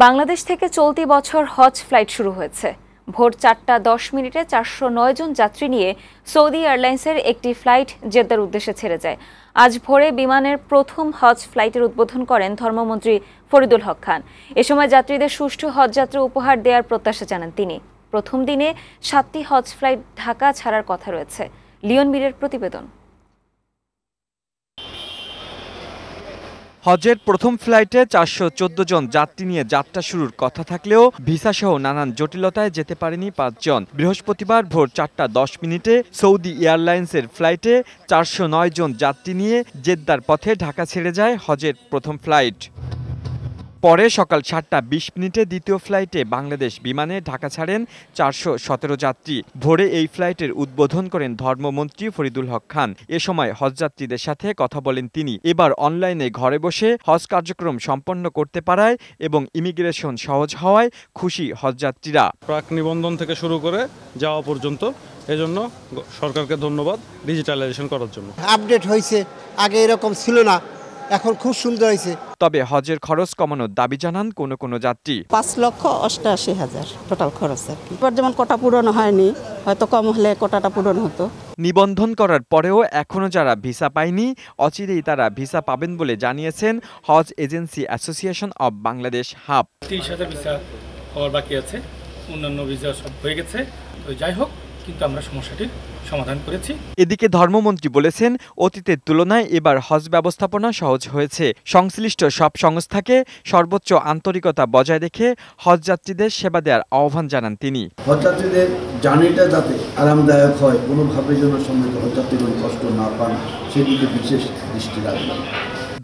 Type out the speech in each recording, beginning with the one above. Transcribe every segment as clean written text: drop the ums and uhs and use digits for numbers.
বাংলাদেশ থেকে চলতি বছর হজ ফ্লাইট শুরু হয়েছে। ভোর 4:10 409 জন যাত্রী নিয়ে সৌদি এয়ারলাইন্সের একটি ফ্লাইট জেদ্দার উদ্দেশ্যে ছেড়ে যায়। আজ ভোরে বিমানের প্রথম হজ ফ্লাইটের উদ্বোধন করেন ধর্মমন্ত্রী ফরিদুল হক খান। এ সময় যাত্রীদের সুষ্ঠু হজযাত্রা উপহার দেওয়ার প্রত্যাশা জানান তিনি। প্রথম দিনে 7টি হজ ফ্লাইট ঢাকা ছাড়ার কথা রয়েছে। লিওন মিরের প্রতিবেদন। হজের প্রথম ফ্লাইটে 414 জন যাত্রী নিয়ে যাত্রা শুরুর কথা থাকলেও ভিসাসহ নানান জটিলতায় যেতে পারেনি 5 জন। বৃহস্পতিবার ভোর 4:10 সৌদি এয়ারলাইন্সের ফ্লাইটে 409 জন যাত্রী নিয়ে জেদ্দার পথে ঢাকা ছেড়ে যায় হজের প্রথম ফ্লাইট। পরে সকাল 7:20 দ্বিতীয় ফ্লাইটে বাংলাদেশ বিমানে ঢাকা ছাড়েন 417 যাত্রী। ভোরে এই ফ্লাইটের উদ্বোধন করেন ধর্মমন্ত্রী ফরিদুল হক খান। এ সময় হজযাত্রীদের সাথে কথা বলেন তিনি। এবার অনলাইনে ঘরে বসে হজ কার্যক্রম সম্পন্ন করতে পারায় এবং ইমিগ্রেশন সহজ হওয়ায় খুশি হজযাত্রীরা। প্রাক নিবন্ধন থেকে শুরু করে যাওয়া পর্যন্ত এজন্য সরকারকে ধন্যবাদ ডিজিটালাইজেশন করার জন্য। আপডেট হয়েছে, আগে এরকম ছিল না, এখন খুব সুন্দর হয়েছে। তবে হজের খরচ কমানোর দাবি জানান কোনো যাত্রী। 5,88,000 টোটাল খরচ আর কি। এবার যেমন কোটা পূরণ হয়নি, হয়তো কম হলে কোটাটা পূরণ হতো। নিবন্ধন করার পরেও এখনো যারা ভিসা পায়নি, অচিরেই তারা ভিসা পাবেন বলে জানিয়েছেন Hajj agency association of Bangladesh HAAB. 30,000 visa হওয়ার বাকি আছে, অন্যান্য ভিসা সব হয়ে গেছে। তো যাই হোক, কিন্তু আমরা সমস্যাটির সমাধান করেছি। এদিকে ধর্মমন্ত্রী বলেছেন, অতীতের তুলনায় এবার হজ ব্যবস্থাপনা সহজ হয়েছে। সংশ্লিষ্ট সব সংস্থাকে সর্বোচ্চ আন্তরিকতা বজায় রেখে হজযাত্রীদের সেবা দেওয়ার আহ্বান জানান তিনি। হজযাত্রীদের জার্নিটা যাতে আরামদায়ক হয়, কোনোভাবে যেন সঙ্গে হজযাত্রীগণ কষ্ট না পান, সেদিকে বিশেষ দৃষ্টি রাখবেন।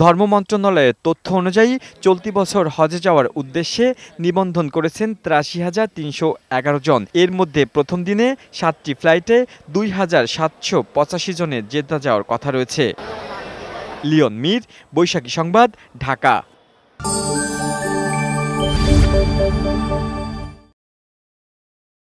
ধর্ম মন্ত্রণালয়ের তথ্য অনুযায়ী চলতি বছর হজে যাওয়ার উদ্দেশ্যে নিবন্ধন করেছেন 83,311 জন। এর মধ্যে প্রথম দিনে 7টি ফ্লাইটে 2,785 জনের জেদ্দা যাওয়ার কথা রয়েছে। লিওন মির, বৈশাখী সংবাদ, ঢাকা।